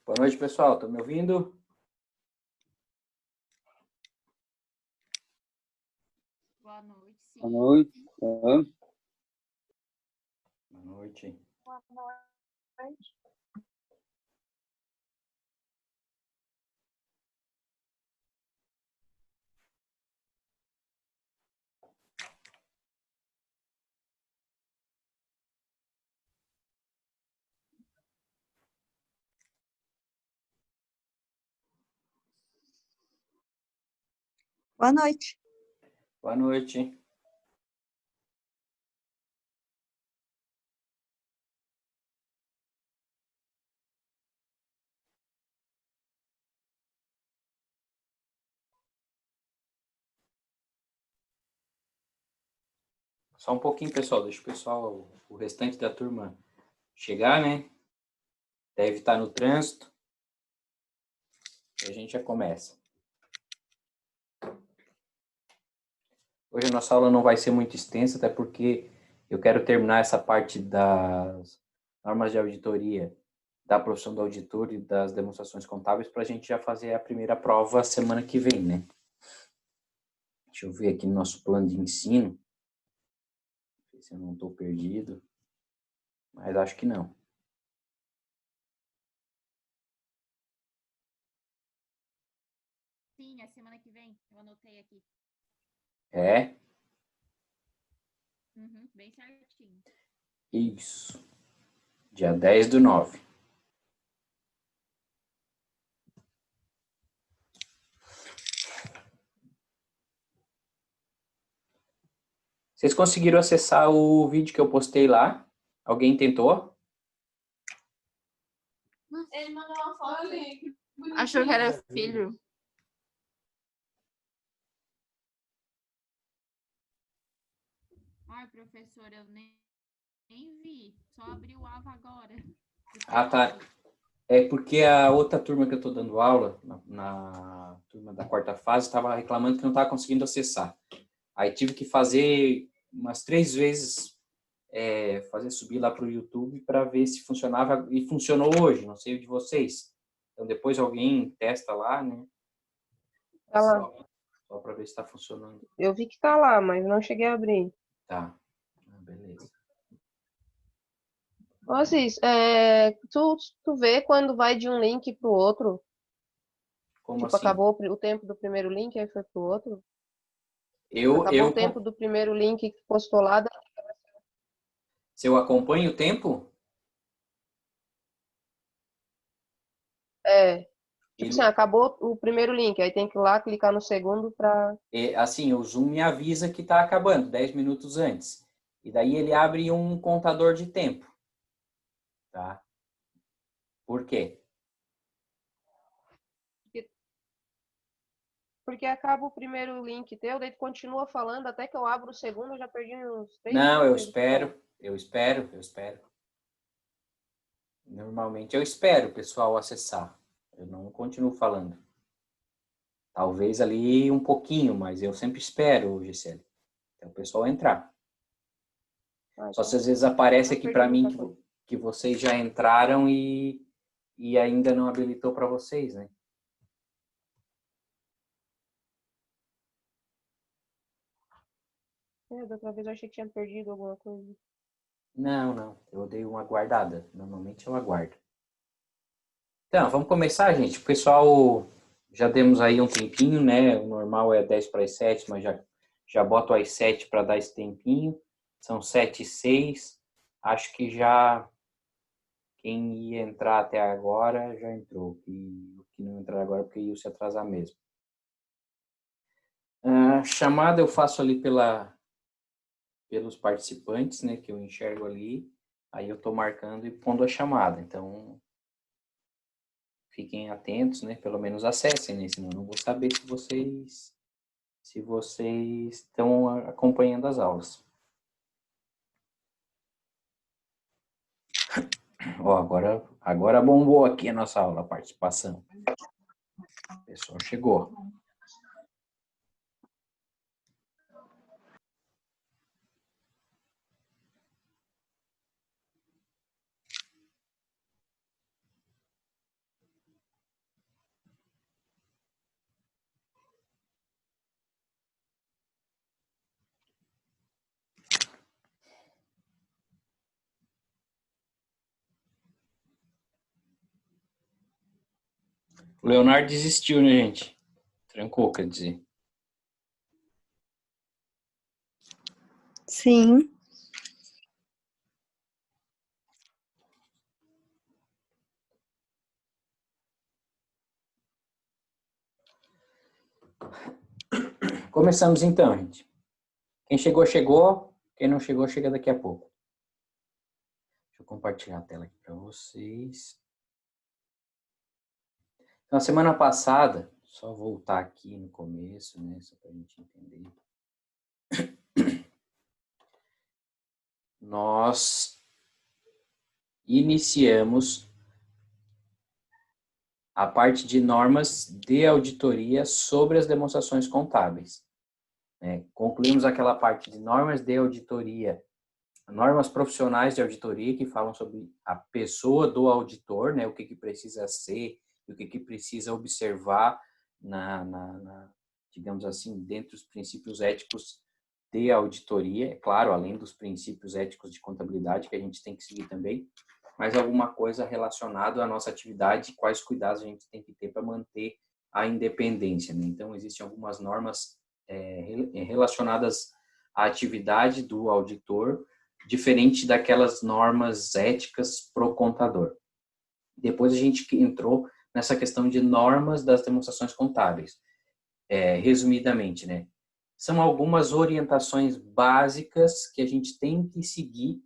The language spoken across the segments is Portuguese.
Boa noite, pessoal. Estão me ouvindo? Boa noite, sim. Boa noite. Boa noite. Boa noite. Boa noite. Boa noite. Só um pouquinho, pessoal. Deixa o pessoal, o restante da turma chegar, né? Deve estar no trânsito. E a gente já começa. Hoje a nossa aula não vai ser muito extensa, até porque eu quero terminar essa parte das normas de auditoria, da profissão do auditor e das demonstrações contábeis para a gente já fazer a primeira prova semana que vem, né? Deixa eu ver aqui no nosso plano de ensino, ver se eu não estou perdido, mas acho que não. Sim, é semana que vem. Eu anotei aqui. É? Bem certinho. Isso. Dia 10/9. Vocês conseguiram acessar o vídeo que eu postei lá? Alguém tentou? Ele mandou uma foto. Achou que era filho. Ai, professor, eu nem vi. Só abri o AVA agora. Ah, tá. É porque a outra turma que eu estou dando aula, na turma da quarta fase, estava reclamando que não estava conseguindo acessar. Aí tive que fazer umas 3 vezes, fazer subir lá para o YouTube para ver se funcionava, e funcionou hoje, não sei o de vocês. Então depois alguém testa lá, né? Tá lá. Só para ver se está funcionando. Eu vi que tá lá, mas não cheguei a abrir. Tá. Beleza. Ô, Assis, tu vê quando vai de um link pro outro? Como Tipo, assim? acabou o tempo do primeiro link, aí foi pro outro? Eu, Acabou eu, o tempo do primeiro link que postou lá. se eu acompanho o tempo, Tipo assim, acabou o primeiro link, aí tem que ir lá clicar no segundo pra... assim, o Zoom me avisa que está acabando 10 minutos antes. E daí ele abre um contador de tempo. Tá? Por quê? Porque acaba o primeiro link teu, daí tu continua falando até que eu abro o segundo, eu já perdi uns 3 Não, eu minutos aí do que falou. espero. Normalmente eu espero o pessoal acessar. Eu não continuo falando. Talvez ali um pouquinho, mas eu sempre espero, Gisele. Até o pessoal entrar. Ah, Só então, se às vezes aparece não aqui perdi para mim muita coisa. que vocês já entraram e ainda não habilitou para vocês, né? Da outra vez eu achei que tinha perdido alguma coisa. Não. Eu dei uma guardada. Normalmente eu aguardo. Então, vamos começar, gente. O pessoal, já demos aí um tempinho, né? O normal é 10 para as 7, mas já boto às 7 para dar esse tempinho. São 7:06. Acho que já quem ia entrar até agora já entrou. E o que não entrar agora é porque ia se atrasar mesmo. Chamada eu faço ali pelos participantes, né? Que eu enxergo ali. Aí eu estou marcando e pondo a chamada. Então, fiquem atentos, né? Pelo menos acessem, né? Senão eu não vou saber se vocês estão acompanhando as aulas. Ó, agora bombou aqui a nossa aula, a participação. O pessoal chegou. O Leonardo desistiu, né, gente? Trancou, quer dizer. Sim. Começamos então, gente. Quem chegou, chegou. Quem não chegou, chega daqui a pouco. Deixa eu compartilhar a tela aqui para vocês. Então, semana passada, só voltar aqui no começo, né, só para a gente entender. Nós iniciamos a parte de normas de auditoria sobre as demonstrações contábeis. Concluímos aquela parte de normas de auditoria, normas profissionais de auditoria que falam sobre a pessoa do auditor, né, o que precisa ser, o que precisa observar digamos assim, dentro dos princípios éticos de auditoria, é claro, além dos princípios éticos de contabilidade que a gente tem que seguir também, mas alguma coisa relacionada à nossa atividade, quais cuidados a gente tem que ter para manter a independência, né? Então, existem algumas normas relacionadas à atividade do auditor, diferente daquelas normas éticas pro contador. Depois a gente entrou nessa questão de normas das demonstrações contábeis. Resumidamente, né? São algumas orientações básicas que a gente tem que seguir,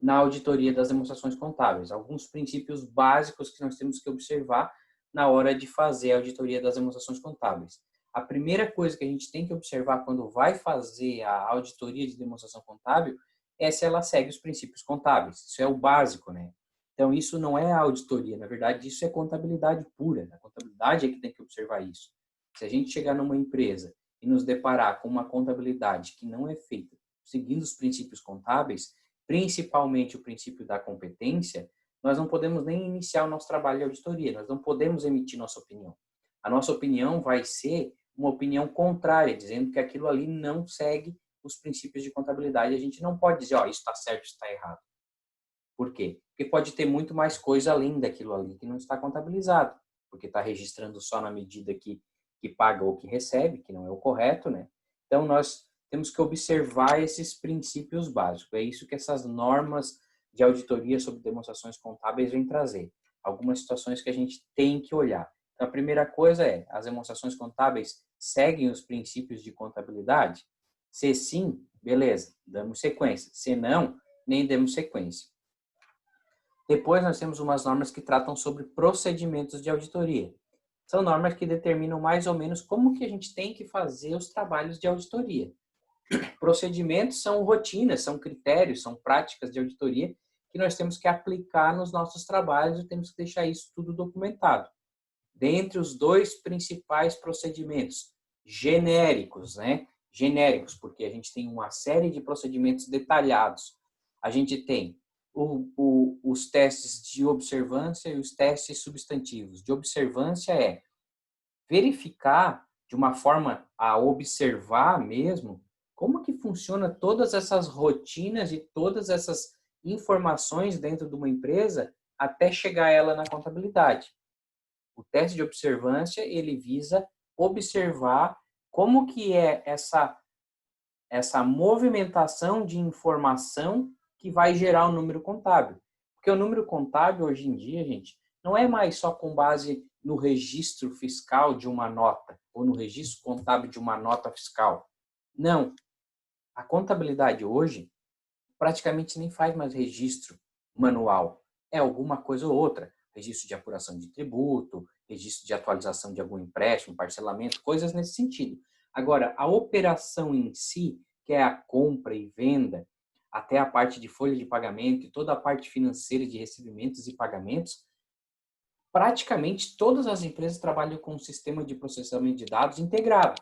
na auditoria das demonstrações contábeis. Alguns princípios básicos que nós temos que observar na hora de fazer a auditoria das demonstrações contábeis. A primeira coisa que a gente tem que observar quando vai fazer a auditoria de demonstração contábil é se ela segue os princípios contábeis. Isso é o básico, né? Então, isso não é a auditoria, na verdade, isso é contabilidade pura. A contabilidade é que tem que observar isso. Se a gente chegar numa empresa e nos deparar com uma contabilidade que não é feita seguindo os princípios contábeis, principalmente o princípio da competência, nós não podemos nem iniciar o nosso trabalho de auditoria, nós não podemos emitir nossa opinião. A nossa opinião vai ser uma opinião contrária, dizendo que aquilo ali não segue os princípios de contabilidade. A gente não pode dizer, isso está certo, isso está errado. Por quê? Porque pode ter muito mais coisa além daquilo ali que não está contabilizado, porque está registrando só na medida que paga ou que recebe, que não é o correto, né? Então, nós temos que observar esses princípios básicos. É isso que essas normas de auditoria sobre demonstrações contábeis vêm trazer. Algumas situações que a gente tem que olhar. Então, a primeira coisa é, as demonstrações contábeis seguem os princípios de contabilidade? Se sim, beleza, damos sequência. Se não, nem damos sequência. Depois, nós temos umas normas que tratam sobre procedimentos de auditoria. São normas que determinam mais ou menos como que a gente tem que fazer os trabalhos de auditoria. Procedimentos são rotinas, são critérios, são práticas de auditoria que nós temos que aplicar nos nossos trabalhos e temos que deixar isso tudo documentado. Dentre os dois principais procedimentos, genéricos, né? Genéricos, porque a gente tem uma série de procedimentos detalhados. A gente tem os testes de observância e os testes substantivos. De observância é verificar de uma forma a observar mesmo como que funciona todas essas rotinas e todas essas informações dentro de uma empresa até chegar ela na contabilidade. O teste de observância, ele visa observar como que é essa movimentação de informação que vai gerar o número contábil. Porque o número contábil, hoje em dia, gente, não é mais só com base no registro fiscal de uma nota ou no registro contábil de uma nota fiscal. Não. A contabilidade hoje praticamente nem faz mais registro manual. É alguma coisa ou outra. Registro de apuração de tributo, registro de atualização de algum empréstimo, parcelamento, coisas nesse sentido. Agora, a operação em si, que é a compra e venda, até a parte de folha de pagamento e toda a parte financeira de recebimentos e pagamentos, praticamente todas as empresas trabalham com um sistema de processamento de dados integrado.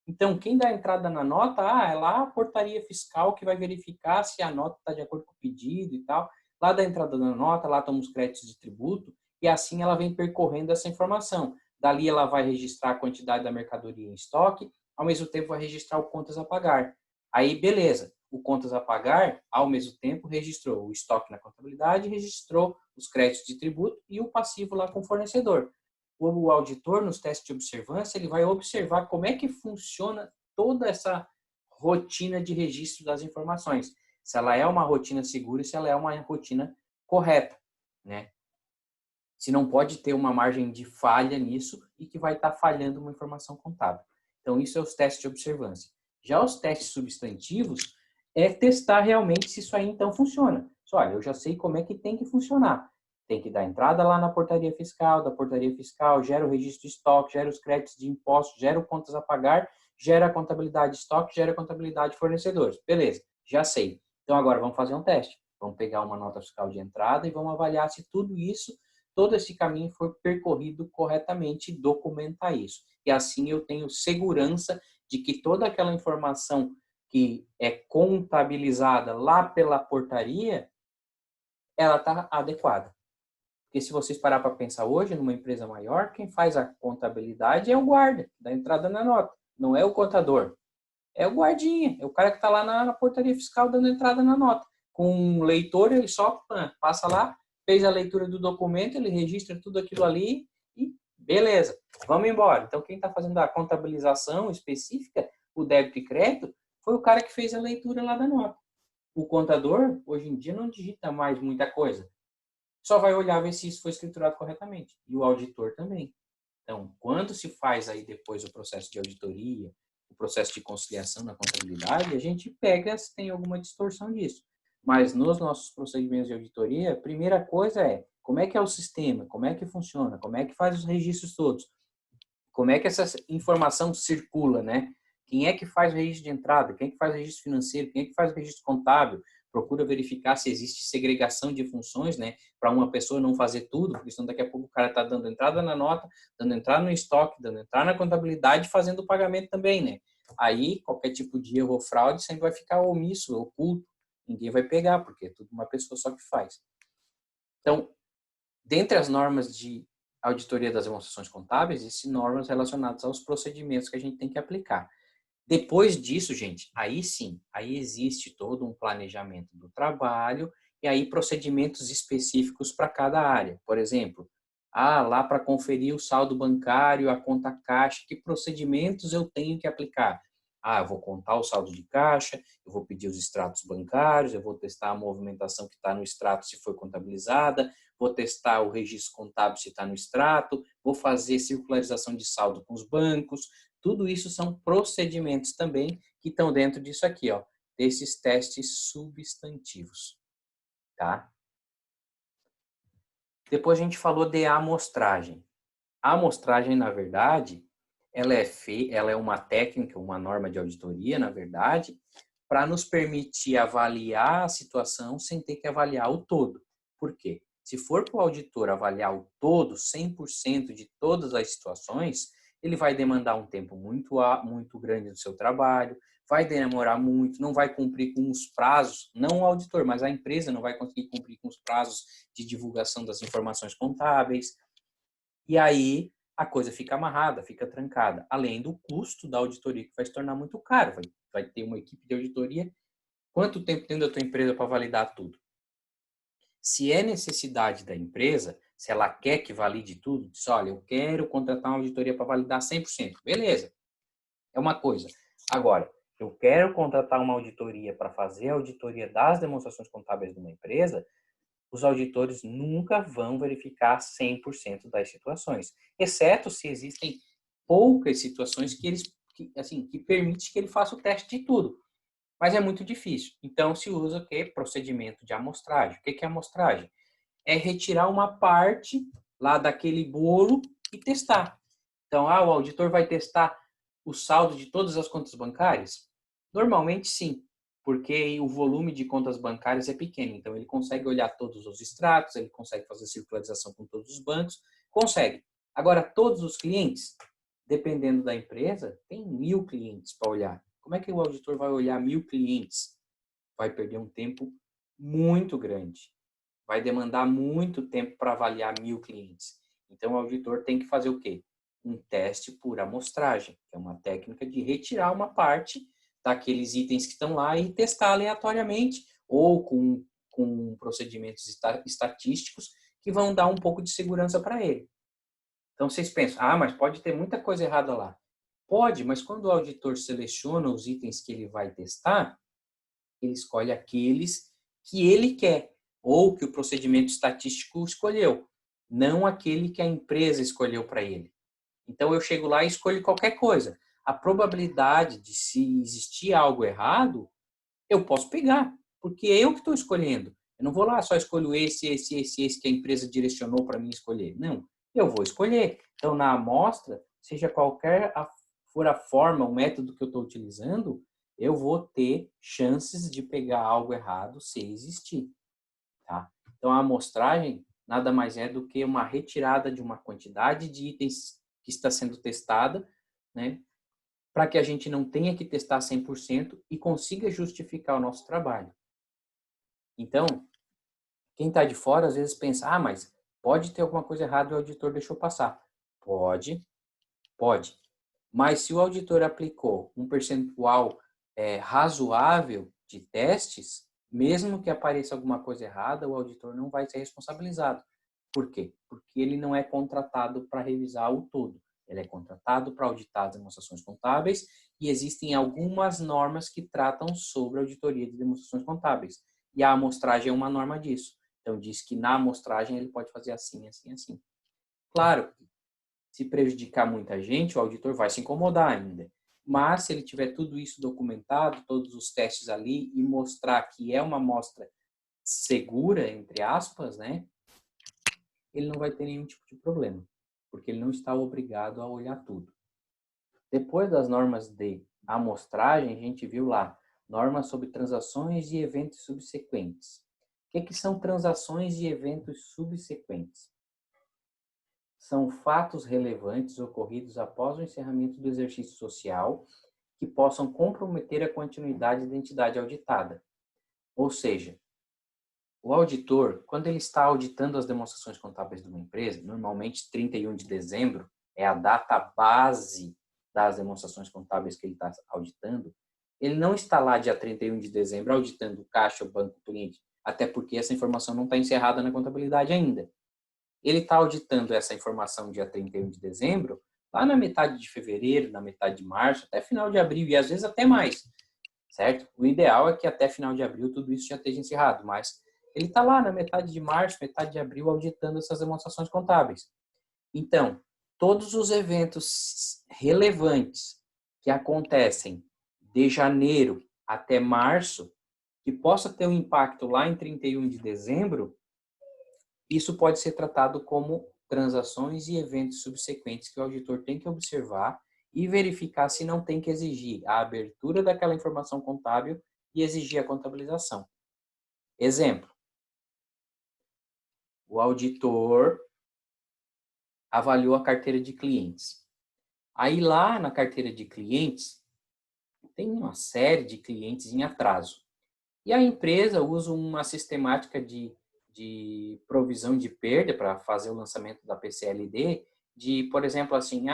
Então, quem dá a entrada na nota, é lá a portaria fiscal que vai verificar se a nota está de acordo com o pedido e tal. Lá dá a entrada na nota, lá estão os créditos de tributo, e assim ela vem percorrendo essa informação. Dali ela vai registrar a quantidade da mercadoria em estoque, ao mesmo tempo vai registrar o contas a pagar. Aí, beleza. o contas a pagar, ao mesmo tempo, registrou o estoque na contabilidade, registrou os créditos de tributo e o passivo lá com o fornecedor. O auditor, nos testes de observância, ele vai observar como é que funciona toda essa rotina de registro das informações. Se ela é uma rotina segura e se ela é uma rotina correta, né? Se não pode ter uma margem de falha nisso e que vai estar falhando uma informação contábil. Então, isso é os testes de observância. Já os testes substantivos é testar realmente se isso aí então funciona. Olha, eu já sei como é que tem que funcionar. Tem que dar entrada lá na portaria fiscal, da portaria fiscal, gera o registro de estoque, gera os créditos de impostos, gera o contas a pagar, gera a contabilidade de estoque, gera a contabilidade de fornecedores. Beleza, já sei. Então, agora vamos fazer um teste. Vamos pegar uma nota fiscal de entrada e vamos avaliar se tudo isso, todo esse caminho foi percorrido corretamente e documentar isso. E assim eu tenho segurança de que toda aquela informação que é contabilizada lá pela portaria, ela está adequada. Porque se vocês parar para pensar hoje, numa empresa maior, quem faz a contabilidade é o guarda, da entrada na nota. Não é o contador. É o guardinha, é o cara que está lá na portaria fiscal dando entrada na nota. Com um leitor, ele só passa lá, fez a leitura do documento, ele registra tudo aquilo ali e beleza, vamos embora. Então, quem está fazendo a contabilização específica, o débito e crédito, foi o cara que fez a leitura lá da nota. O contador, hoje em dia, não digita mais muita coisa. Só vai olhar ver se isso foi escriturado corretamente. E o auditor também. Então, quando se faz aí depois o processo de auditoria, o processo de conciliação na contabilidade, a gente pega se tem alguma distorção disso. Mas nos nossos procedimentos de auditoria, a primeira coisa é como é que é o sistema, como é que funciona, como é que faz os registros todos, como é que essa informação circula, né? Quem é que faz o registro de entrada, quem é que faz o registro financeiro, quem é que faz o registro contábil, procura verificar se existe segregação de funções, né? Para uma pessoa não fazer tudo, porque senão daqui a pouco o cara está dando entrada na nota, dando entrada no estoque, dando entrada na contabilidade, fazendo o pagamento também, né? Aí, qualquer tipo de erro ou fraude sempre vai ficar omisso, oculto. Ninguém vai pegar, porque é tudo uma pessoa só que faz. Então, dentre as normas de auditoria das demonstrações contábeis, existem normas relacionadas aos procedimentos que a gente tem que aplicar. Depois disso, gente, aí sim, aí existe todo um planejamento do trabalho e aí procedimentos específicos para cada área. Por exemplo, lá para conferir o saldo bancário, a conta caixa, que procedimentos eu tenho que aplicar? Eu vou contar o saldo de caixa, eu vou pedir os extratos bancários, eu vou testar a movimentação que está no extrato se foi contabilizada, vou testar o registro contábil se está no extrato, vou fazer circularização de saldo com os bancos. Tudo isso são procedimentos também que estão dentro disso aqui, ó, desses testes substantivos, tá? Depois a gente falou de amostragem. A amostragem, na verdade, ela é uma técnica, uma norma de auditoria, na verdade, para nos permitir avaliar a situação sem ter que avaliar o todo. Por quê? Se for para o auditor avaliar o todo, 100% de todas as situações, ele vai demandar um tempo muito grande do seu trabalho, vai demorar muito, não vai cumprir com os prazos, não o auditor, mas a empresa não vai conseguir cumprir com os prazos de divulgação das informações contábeis. E aí a coisa fica amarrada, fica trancada, além do custo da auditoria, que vai se tornar muito caro. Vai ter uma equipe de auditoria. Quanto tempo tem da tua empresa para validar tudo? Se é necessidade da empresa, se ela quer que valide tudo, diz, olha, eu quero contratar uma auditoria para validar 100%. Beleza, é uma coisa. Agora, eu quero contratar uma auditoria para fazer a auditoria das demonstrações contábeis de uma empresa, os auditores nunca vão verificar 100% das situações, exceto se existem poucas situações que permite que ele faça o teste de tudo. Mas é muito difícil. Então, se usa o quê? Procedimento de amostragem. O que é amostragem? É retirar uma parte lá daquele bolo e testar. Então, o auditor vai testar o saldo de todas as contas bancárias? Normalmente, sim, porque o volume de contas bancárias é pequeno. Então, ele consegue olhar todos os extratos, ele consegue fazer circularização com todos os bancos, consegue. Agora, todos os clientes, dependendo da empresa, tem 1000 clientes para olhar. Como é que o auditor vai olhar 1000 clientes? Vai perder um tempo muito grande. Vai demandar muito tempo para avaliar 1000 clientes. Então, o auditor tem que fazer o quê? Um teste por amostragem, que é uma técnica de retirar uma parte daqueles itens que estão lá e testar aleatoriamente ou com procedimentos estatísticos que vão dar um pouco de segurança para ele. Então, vocês pensam, mas pode ter muita coisa errada lá. Pode, mas quando o auditor seleciona os itens que ele vai testar, ele escolhe aqueles que ele quer ou que o procedimento estatístico escolheu, não aquele que a empresa escolheu para ele. Então, eu chego lá e escolho qualquer coisa. A probabilidade de se existir algo errado, eu posso pegar, porque é eu que estou escolhendo. Eu não vou lá, só escolho esse que a empresa direcionou para mim escolher. Não, eu vou escolher. Então, na amostra, seja qualquer for a forma, o método que eu estou utilizando, eu vou ter chances de pegar algo errado se existir. Tá? Então, a amostragem nada mais é do que uma retirada de uma quantidade de itens que está sendo testada, né, para que a gente não tenha que testar 100% e consiga justificar o nosso trabalho. Então, quem está de fora às vezes pensa, mas pode ter alguma coisa errada e o auditor deixou passar. Pode. Mas se o auditor aplicou um percentual razoável de testes, mesmo que apareça alguma coisa errada, o auditor não vai ser responsabilizado. Por quê? Porque ele não é contratado para revisar o todo. Ele é contratado para auditar as demonstrações contábeis e existem algumas normas que tratam sobre a auditoria de demonstrações contábeis. E a amostragem é uma norma disso. Então, diz que na amostragem ele pode fazer assim, assim, assim. Claro, se prejudicar muita gente, o auditor vai se incomodar ainda. Mas, se ele tiver tudo isso documentado, todos os testes ali, e mostrar que é uma amostra segura, entre aspas, né, ele não vai ter nenhum tipo de problema, porque ele não está obrigado a olhar tudo. Depois das normas de amostragem, a gente viu lá, normas sobre transações e eventos subsequentes. O que são transações e eventos subsequentes? São fatos relevantes ocorridos após o encerramento do exercício social que possam comprometer a continuidade da entidade auditada. Ou seja, o auditor, quando ele está auditando as demonstrações contábeis de uma empresa, normalmente 31 de dezembro é a data base das demonstrações contábeis que ele está auditando, ele não está lá dia 31 de dezembro auditando o caixa, o banco, o cliente, até porque essa informação não está encerrada na contabilidade ainda. Ele está auditando essa informação dia 31 de dezembro, lá na metade de fevereiro, na metade de março, até final de abril, e às vezes até mais, certo? O ideal é que até final de abril tudo isso já esteja encerrado, mas ele está lá na metade de março, metade de abril, auditando essas demonstrações contábeis. Então, todos os eventos relevantes que acontecem de janeiro até março, que possa ter um impacto lá em 31 de dezembro, isso pode ser tratado como transações e eventos subsequentes que o auditor tem que observar e verificar se não tem que exigir a abertura daquela informação contábil e exigir a contabilização. Exemplo, o auditor avaliou a carteira de clientes. Aí lá na carteira de clientes, tem uma série de clientes em atraso. E a empresa usa uma sistemática de provisão de perda para fazer o lançamento da PCLD, de, por exemplo, assim,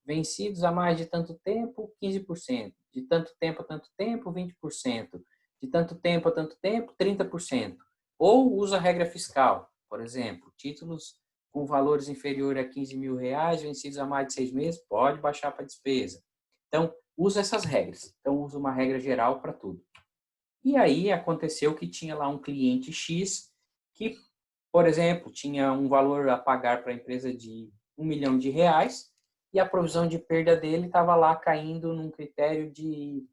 vencidos há mais de tanto tempo, 15%, de tanto tempo a tanto tempo, 20%, de tanto tempo a tanto tempo, 30%. Ou usa a regra fiscal, por exemplo, títulos com valores inferiores a 15 mil reais, vencidos há mais de 6 meses, pode baixar para despesa. Então, usa essas regras. Então, usa uma regra geral para tudo. E aí aconteceu que tinha lá um cliente X que, por exemplo, tinha um valor a pagar para a empresa de R$1 milhão e a provisão de perda dele estava lá caindo num critério de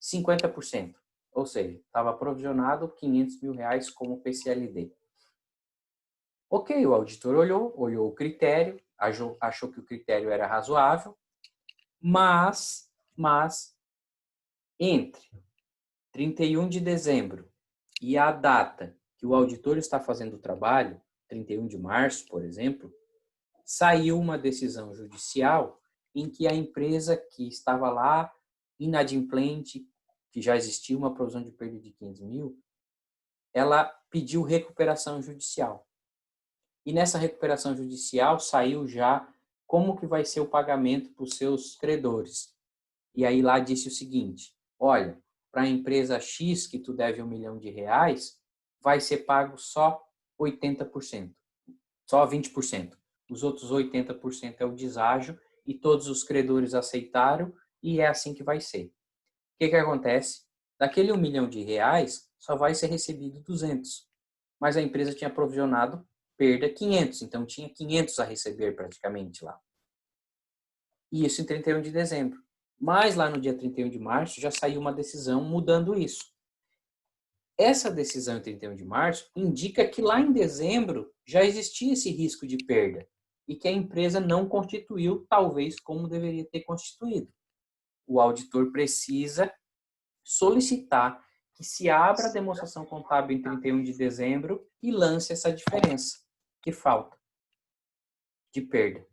50%. Ou seja, estava provisionado R$500 mil como PCLD. Ok, o auditor olhou o critério, achou que o critério era razoável, mas entre 31 de dezembro e a data que o auditor está fazendo o trabalho, 31 de março, por exemplo, saiu uma decisão judicial em que a empresa que estava lá, inadimplente, que já existia uma provisão de perda de 15 mil, ela pediu recuperação judicial. E nessa recuperação judicial saiu já como que vai ser o pagamento para os seus credores. E aí lá disse o seguinte, olha, para a empresa X que tu deve R$1 milhão, vai ser pago só 80%, só 20%. Os outros 80% é o deságio e todos os credores aceitaram e é assim que vai ser. O que acontece? Daquele R$1 milhão, só vai ser recebido 200. Mas a empresa tinha provisionado perda 500, então tinha 500 a receber praticamente lá. E isso em 31 de dezembro. Mas lá no dia 31 de março já saiu uma decisão mudando isso. Essa decisão em 31 de março indica que lá em dezembro já existia esse risco de perda e que a empresa não constituiu, talvez, como deveria ter constituído. O auditor precisa solicitar que se abra a demonstração contábil em 31 de dezembro e lance essa diferença que falta de perda.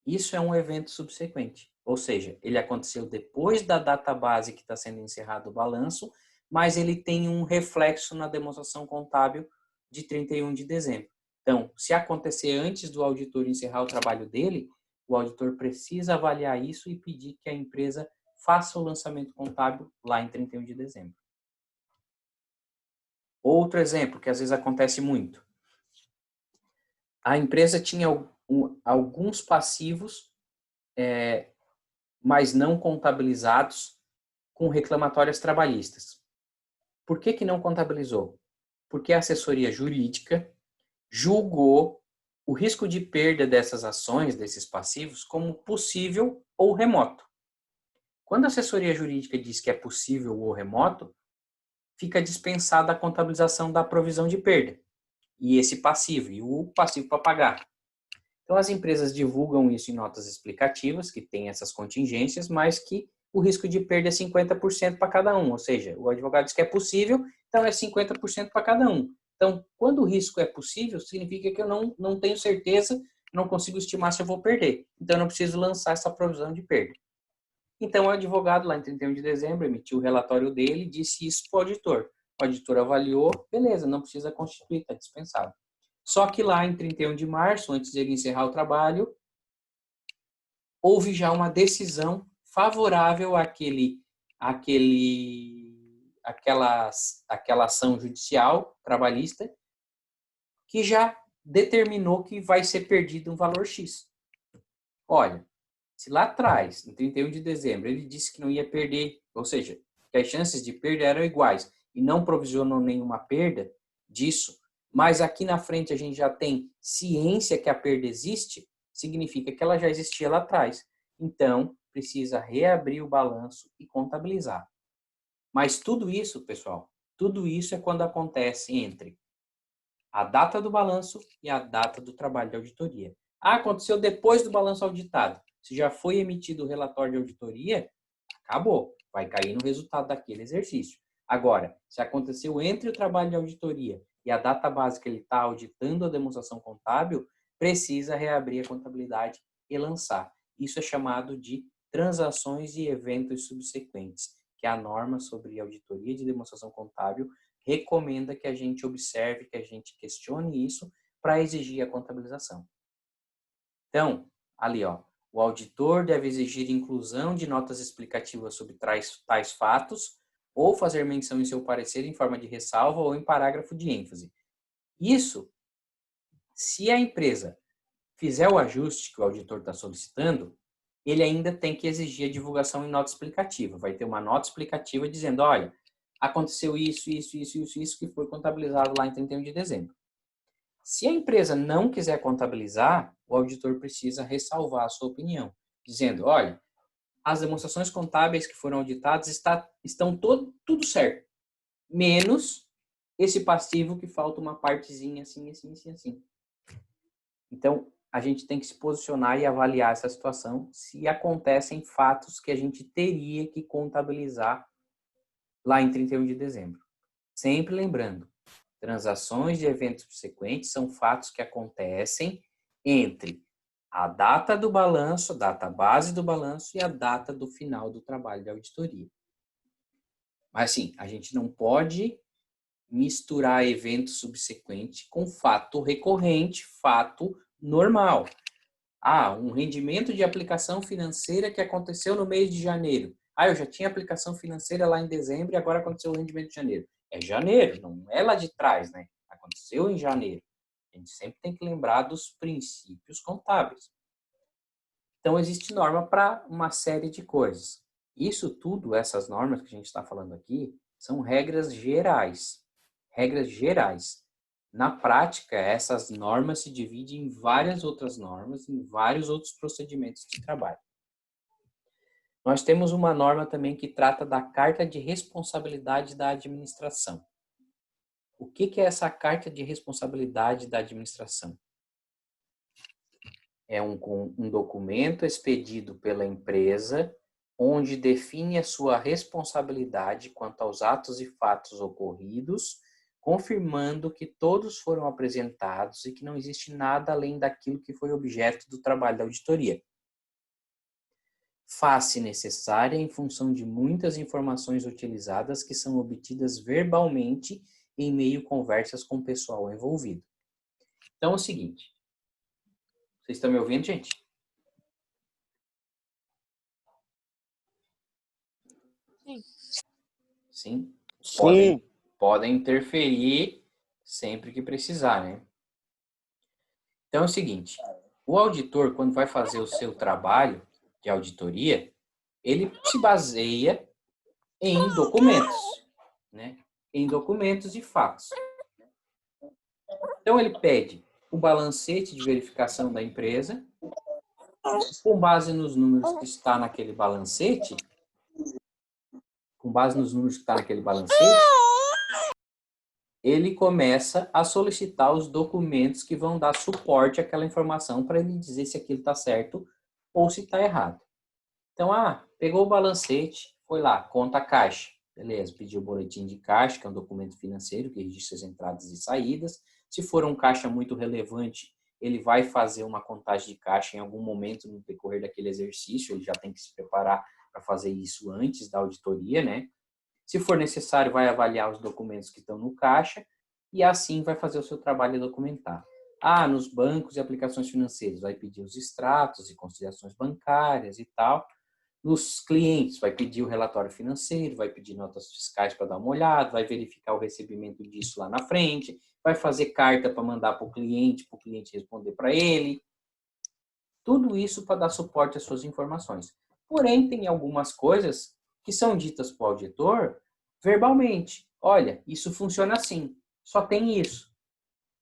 Isso é um evento subsequente, ou seja, ele aconteceu depois da data base que está sendo encerrado o balanço, mas ele tem um reflexo na demonstração contábil de 31 de dezembro. Então, se acontecer antes do auditor encerrar o trabalho dele, o auditor precisa avaliar isso e pedir que a empresa faça o lançamento contábil lá em 31 de dezembro. Outro exemplo, que às vezes acontece muito. A empresa tinha alguns passivos, mas não contabilizados, com reclamatórias trabalhistas. Por que não contabilizou? Porque a assessoria jurídica julgou o risco de perda dessas ações, desses passivos, como possível ou remoto. Quando a assessoria jurídica diz que é possível ou remoto, fica dispensada a contabilização da provisão de perda. E esse passivo, e o passivo para pagar. Então, as empresas divulgam isso em notas explicativas, que tem essas contingências, mas que o risco de perda é 50% para cada um. Ou seja, o advogado diz que é possível, então é 50% para cada um. Então, quando o risco é possível, significa que eu não tenho certeza, não consigo estimar se eu vou perder. Então, eu não preciso lançar essa provisão de perda. Então, o advogado, lá em 31 de dezembro, emitiu o relatório dele e disse isso para o auditor. O auditor avaliou, beleza, não precisa constituir, está dispensado. Só que lá em 31 de março, antes de ele encerrar o trabalho, houve já uma decisão favorável àquela ação judicial trabalhista que já determinou que vai ser perdido um valor X. Olha, se lá atrás, em 31 de dezembro, ele disse que não ia perder, ou seja, que as chances de perda eram iguais e não provisionou nenhuma perda disso, mas aqui na frente a gente já tem ciência que a perda existe, significa que ela já existia lá atrás. Então, precisa reabrir o balanço e contabilizar. Mas tudo isso, pessoal, tudo isso é quando acontece entre a data do balanço e a data do trabalho de auditoria. Aconteceu depois do balanço auditado. Se já foi emitido o relatório de auditoria, acabou. Vai cair no resultado daquele exercício. Agora, se aconteceu entre o trabalho de auditoria e a data base que ele está auditando a demonstração contábil, precisa reabrir a contabilidade e lançar. Isso é chamado de transações e eventos subsequentes, que a norma sobre auditoria de demonstração contábil recomenda que a gente observe, que a gente questione isso para exigir a contabilização. Então, ali, ó, o auditor deve exigir inclusão de notas explicativas sobre tais fatos ou fazer menção em seu parecer em forma de ressalva ou em parágrafo de ênfase. Isso, se a empresa fizer o ajuste que o auditor está solicitando, ele ainda tem que exigir a divulgação em nota explicativa. Vai ter uma nota explicativa dizendo, olha, aconteceu isso que foi contabilizado lá em 31 de dezembro. Se a empresa não quiser contabilizar, o auditor precisa ressalvar a sua opinião, dizendo, olha, as demonstrações contábeis que foram auditadas estão tudo certo, menos esse passivo que falta uma partezinha assim. Então, a gente tem que se posicionar e avaliar essa situação se acontecem fatos que a gente teria que contabilizar lá em 31 de dezembro. Sempre lembrando, transações de eventos subsequentes são fatos que acontecem entre a data do balanço, a data base do balanço e a data do final do trabalho de auditoria. Mas, assim, a gente não pode misturar evento subsequente com fato recorrente, fato normal. Um rendimento de aplicação financeira que aconteceu no mês de janeiro. Ah, eu já tinha aplicação financeira lá em dezembro e agora aconteceu o rendimento de janeiro. É janeiro, não é lá de trás, né? Aconteceu em janeiro. A gente sempre tem que lembrar dos princípios contábeis. Então, existe norma para uma série de coisas. Isso tudo, essas normas que a gente está falando aqui, são regras gerais. Regras gerais. Na prática, essas normas se dividem em várias outras normas, em vários outros procedimentos de trabalho. Nós temos uma norma também que trata da carta de responsabilidade da administração. O que é essa carta de responsabilidade da administração? É um documento expedido pela empresa onde define a sua responsabilidade quanto aos atos e fatos ocorridos, confirmando que todos foram apresentados e que não existe nada além daquilo que foi objeto do trabalho da auditoria. Faz-se necessária em função de muitas informações utilizadas que são obtidas verbalmente em meio a conversas com o pessoal envolvido. Então é o seguinte. Vocês estão me ouvindo, gente? Sim. Sim? Sim. Podem interferir sempre que precisar, né? Então é o seguinte. O auditor, quando vai fazer o seu trabalho de auditoria, ele se baseia em documentos, né? Em documentos e fatos. Então, ele pede o balancete de verificação da empresa, com base nos números que está naquele balancete, ele começa a solicitar os documentos que vão dar suporte àquela informação para ele dizer se aquilo está certo ou se está errado. Então, pegou o balancete, foi lá, conta caixa. Beleza, pediu o boletim de caixa, que é um documento financeiro que registra as entradas e saídas. Se for um caixa muito relevante, ele vai fazer uma contagem de caixa em algum momento no decorrer daquele exercício, ele já tem que se preparar para fazer isso antes da auditoria, né? Se for necessário, vai avaliar os documentos que estão no caixa e assim vai fazer o seu trabalho documentar. Nos bancos e aplicações financeiras, vai pedir os extratos e conciliações bancárias e tal. Nos clientes, vai pedir o relatório financeiro, vai pedir notas fiscais para dar uma olhada, vai verificar o recebimento disso lá na frente, vai fazer carta para mandar para o cliente responder para ele. Tudo isso para dar suporte às suas informações. Porém, tem algumas coisas que são ditas para o auditor verbalmente. Olha, isso funciona assim, só tem isso,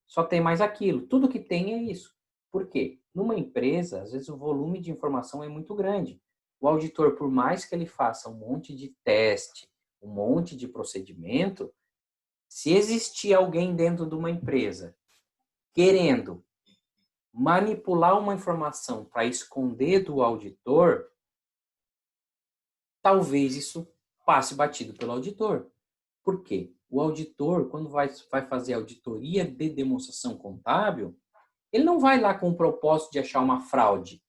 só tem mais aquilo. Tudo que tem é isso. Por quê? Numa empresa, às vezes o volume de informação é muito grande. O auditor, por mais que ele faça um monte de teste, um monte de procedimento, se existir alguém dentro de uma empresa querendo manipular uma informação para esconder do auditor, talvez isso passe batido pelo auditor. Por quê? O auditor, quando vai fazer auditoria de demonstração contábil, ele não vai lá com o propósito de achar uma fraude.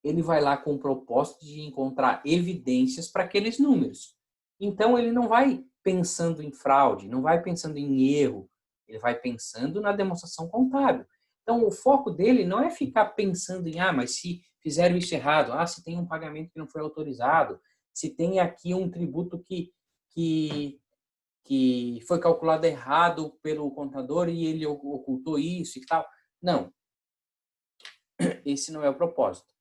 Ele vai lá com o propósito de encontrar evidências para aqueles números. Então, ele não vai pensando em fraude, não vai pensando em erro, ele vai pensando na demonstração contábil. Então, o foco dele não é ficar pensando em, mas se fizeram isso errado, se tem um pagamento que não foi autorizado, se tem aqui um tributo que foi calculado errado pelo contador e ele ocultou isso e tal. Não. Esse não é o propósito.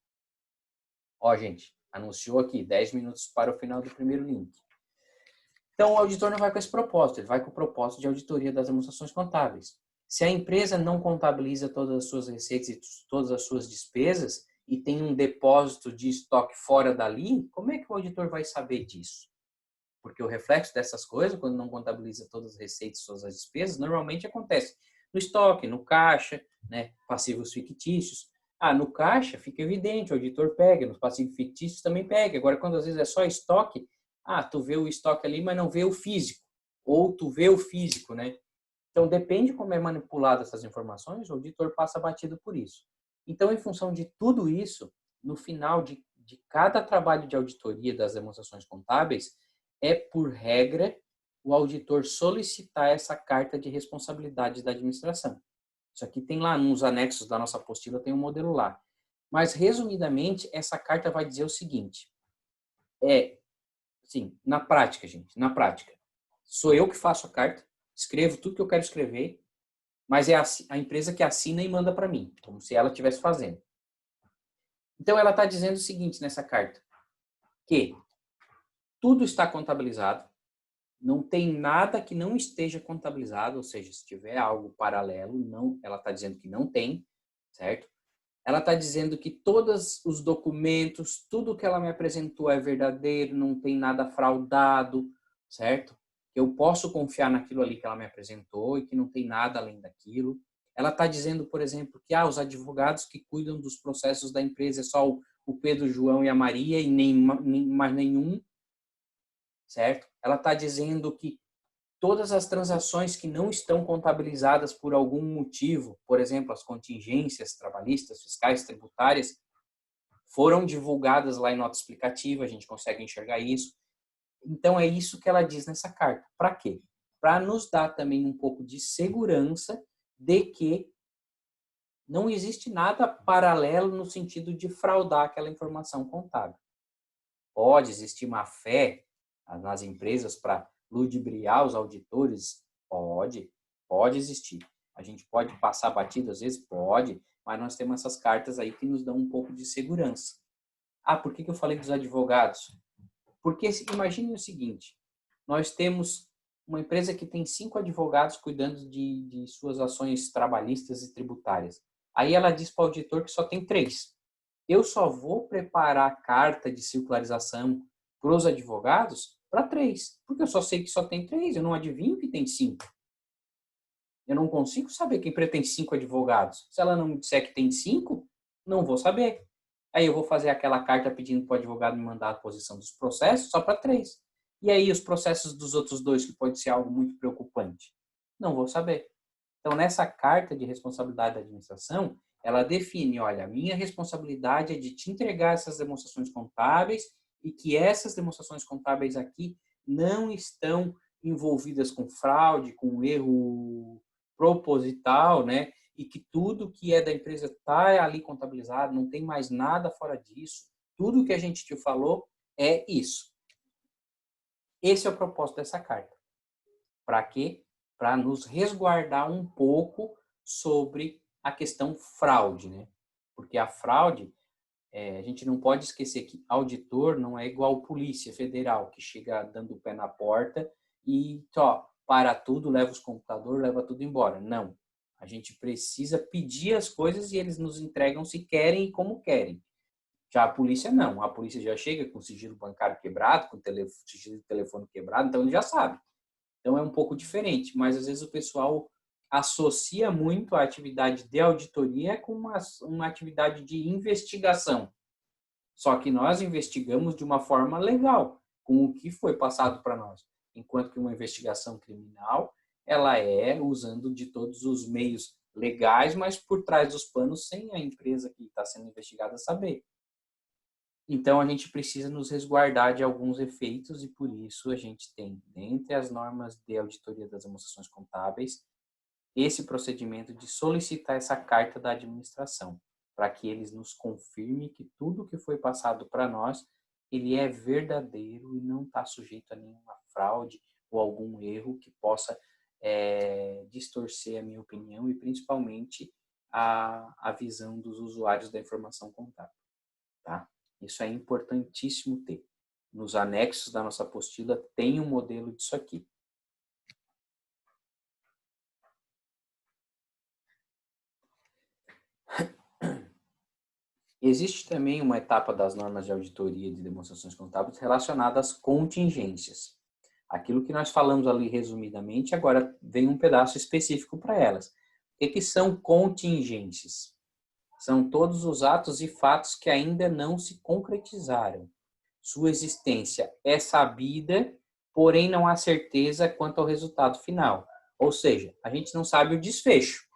Gente, anunciou aqui 10 minutos para o final do primeiro link. Então, o auditor não vai com esse propósito, ele vai com o propósito de auditoria das demonstrações contábeis. Se a empresa não contabiliza todas as suas receitas e todas as suas despesas e tem um depósito de estoque fora dali, como é que o auditor vai saber disso? Porque o reflexo dessas coisas, quando não contabiliza todas as receitas e todas as despesas, normalmente acontece no estoque, no caixa, né, passivos fictícios. No caixa fica evidente, o auditor pega, nos passivos fictícios também pega. Agora, quando às vezes é só estoque, tu vê o estoque ali, mas não vê o físico. Ou tu vê o físico, né? Então, depende como é manipulado essas informações, o auditor passa batido por isso. Então, em função de tudo isso, no final de cada trabalho de auditoria das demonstrações contábeis, é por regra o auditor solicitar essa carta de responsabilidade da administração. Isso aqui tem lá nos anexos da nossa apostila, tem um modelo lá. Mas, resumidamente, essa carta vai dizer o seguinte, Sim, na prática, gente, na prática. Sou eu que faço a carta, escrevo tudo que eu quero escrever, mas é a empresa que assina e manda para mim, como se ela estivesse fazendo. Então, ela está dizendo o seguinte nessa carta, que tudo está contabilizado, não tem nada que não esteja contabilizado, ou seja, se tiver algo paralelo, não, ela está dizendo que não tem, certo? Ela está dizendo que todos os documentos, tudo que ela me apresentou é verdadeiro, não tem nada fraudado, certo? Eu posso confiar naquilo ali que ela me apresentou e que não tem nada além daquilo. Ela está dizendo, por exemplo, que os advogados que cuidam dos processos da empresa é só o Pedro, o João e a Maria e nem mais nenhum, certo? Ela está dizendo que todas as transações que não estão contabilizadas por algum motivo, por exemplo, as contingências trabalhistas, fiscais, tributárias, foram divulgadas lá em nota explicativa, a gente consegue enxergar isso. Então, é isso que ela diz nessa carta. Para quê? Para nos dar também um pouco de segurança de que não existe nada paralelo no sentido de fraudar aquela informação contábil. Pode existir má fé nas empresas para ludibriar os auditores? Pode existir. A gente pode passar batido às vezes? Pode, mas nós temos essas cartas aí que nos dão um pouco de segurança. Por que eu falei dos advogados? Porque imagine o seguinte, nós temos uma empresa que tem 5 advogados cuidando de suas ações trabalhistas e tributárias. Aí ela diz para o auditor que só tem 3. Eu só vou preparar a carta de circularização para os advogados para 3, porque eu só sei que só tem 3, eu não adivinho que tem 5. Eu não consigo saber que a empresa tem 5 advogados. Se ela não me disser que tem 5, não vou saber. Aí eu vou fazer aquela carta pedindo para o advogado me mandar a posição dos processos só para 3. E aí os processos dos outros 2, que pode ser algo muito preocupante? Não vou saber. Então, nessa carta de responsabilidade da administração, ela define, olha, a minha responsabilidade é de te entregar essas demonstrações contábeis e que essas demonstrações contábeis aqui não estão envolvidas com fraude, com erro proposital, né? E que tudo que é da empresa está ali contabilizado, não tem mais nada fora disso. Tudo que a gente te falou é isso. Esse é o propósito dessa carta. Para quê? Para nos resguardar um pouco sobre a questão fraude, né? Porque a fraude, a gente não pode esquecer que auditor não é igual polícia federal, que chega dando o pé na porta e, para tudo, leva os computadores, leva tudo embora. Não. A gente precisa pedir as coisas e eles nos entregam se querem e como querem. Já a polícia não. A polícia já chega com sigilo bancário quebrado, com sigilo de telefone quebrado, então ele já sabe. Então é um pouco diferente, mas às vezes o pessoal associa muito a atividade de auditoria com uma atividade de investigação. Só que nós investigamos de uma forma legal, com o que foi passado para nós. Enquanto que uma investigação criminal, ela é usando de todos os meios legais, mas por trás dos panos, sem a empresa que está sendo investigada saber. Então, a gente precisa nos resguardar de alguns efeitos e, por isso, a gente tem, dentre as normas de auditoria das demonstrações contábeis, esse procedimento de solicitar essa carta da administração, para que eles nos confirmem que tudo que foi passado para nós, ele é verdadeiro e não está sujeito a nenhuma fraude ou algum erro que possa distorcer a minha opinião e, principalmente, a visão dos usuários da informação contábil, tá? Isso é importantíssimo ter. Nos anexos da nossa apostila tem um modelo disso aqui. Existe também uma etapa das normas de auditoria de demonstrações contábeis relacionada às contingências. Aquilo que nós falamos ali resumidamente, agora vem um pedaço específico para elas. O que são contingências? São todos os atos e fatos que ainda não se concretizaram. Sua existência é sabida, porém não há certeza quanto ao resultado final. Ou seja, a gente não sabe o desfecho.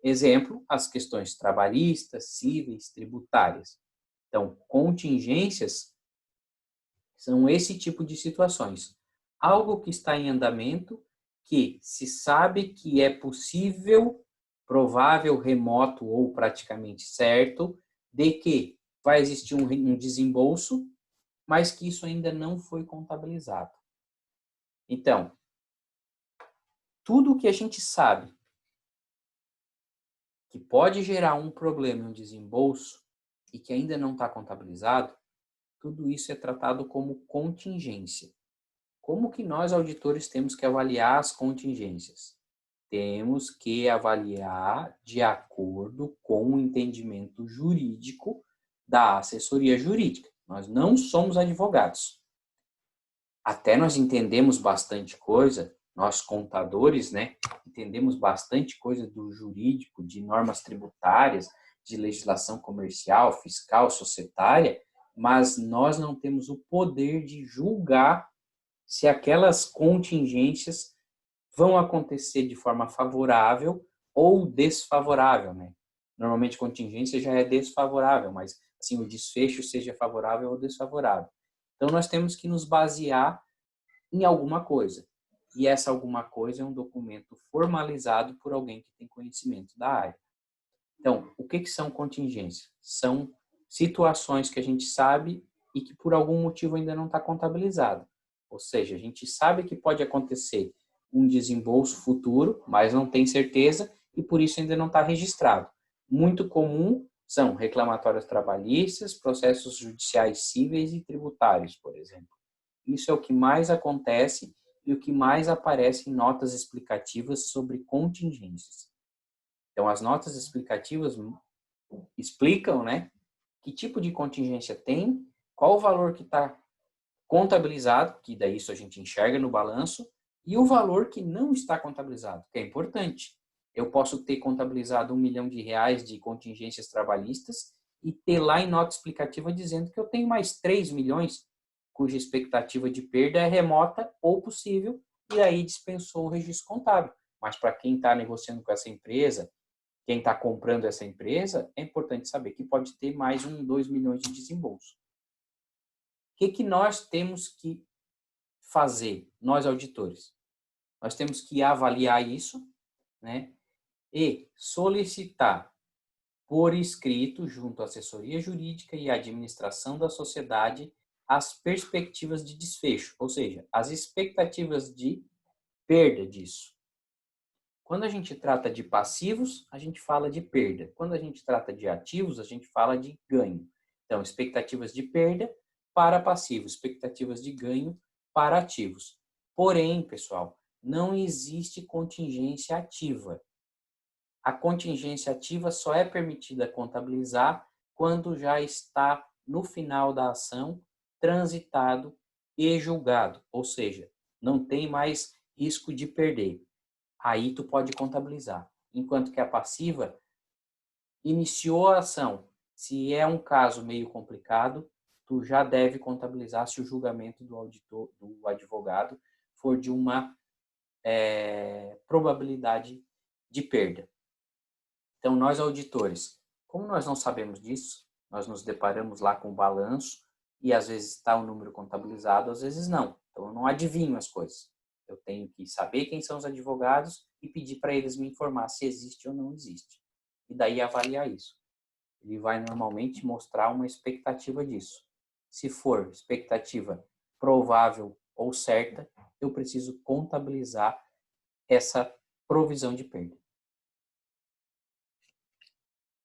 Exemplo, as questões trabalhistas, cíveis, tributárias. Então, contingências são esse tipo de situações. Algo que está em andamento, que se sabe que é possível, provável, remoto ou praticamente certo, de que vai existir um desembolso, mas que isso ainda não foi contabilizado. Então, tudo o que a gente sabe que pode gerar um problema, um desembolso, e que ainda não está contabilizado, tudo isso é tratado como contingência. Como que nós, auditores, temos que avaliar as contingências? Temos que avaliar de acordo com o entendimento jurídico da assessoria jurídica. Nós não somos advogados. Até nós entendemos bastante coisa, nós contadores, né, entendemos bastante coisa do jurídico, de normas tributárias, de legislação comercial, fiscal, societária, mas nós não temos o poder de julgar se aquelas contingências vão acontecer de forma favorável ou desfavorável, né? Normalmente contingência já é desfavorável, mas assim o desfecho seja favorável ou desfavorável. Então nós temos que nos basear em alguma coisa. E essa alguma coisa é um documento formalizado por alguém que tem conhecimento da área. Então, o que são contingências? São situações que a gente sabe e que por algum motivo ainda não está contabilizado. Ou seja, a gente sabe que pode acontecer um desembolso futuro, mas não tem certeza e por isso ainda não está registrado. Muito comum são reclamatórios trabalhistas, processos judiciais cíveis e tributários, por exemplo. Isso é o que mais acontece e o que mais aparece em notas explicativas sobre contingências. Então, as notas explicativas explicam, né, que tipo de contingência tem, qual o valor que está contabilizado, que daí isso a gente enxerga no balanço, e o valor que não está contabilizado, que é importante. Eu posso ter contabilizado R$1 milhão de contingências trabalhistas e ter lá em nota explicativa dizendo que eu tenho mais 3 milhões, cuja expectativa de perda é remota ou possível, e aí dispensou o registro contábil. Mas para quem está negociando com essa empresa, quem está comprando essa empresa, é importante saber que pode ter mais 2 milhões de desembolso. O que nós temos que fazer, nós auditores? Nós temos que avaliar isso, né? E solicitar por escrito, junto à assessoria jurídica e à administração da sociedade, as perspectivas de desfecho, ou seja, as expectativas de perda disso. Quando a gente trata de passivos, a gente fala de perda. Quando a gente trata de ativos, a gente fala de ganho. Então, expectativas de perda para passivos, expectativas de ganho para ativos. Porém, pessoal, não existe contingência ativa. A contingência ativa só é permitida contabilizar quando já está no final da ação, transitado e julgado, ou seja, não tem mais risco de perder. Aí tu pode contabilizar. Enquanto que a passiva iniciou a ação. Se é um caso meio complicado, tu já deve contabilizar se o julgamento do auditor, do advogado, for de uma probabilidade de perda. Então, nós auditores, como nós não sabemos disso, nós nos deparamos lá com o balanço e às vezes está o número contabilizado, às vezes não. Então, eu não adivinho as coisas. Eu tenho que saber quem são os advogados e pedir para eles me informar se existe ou não existe. E daí avaliar isso. Ele vai normalmente mostrar uma expectativa disso. Se for expectativa provável ou certa, eu preciso contabilizar essa provisão de perda.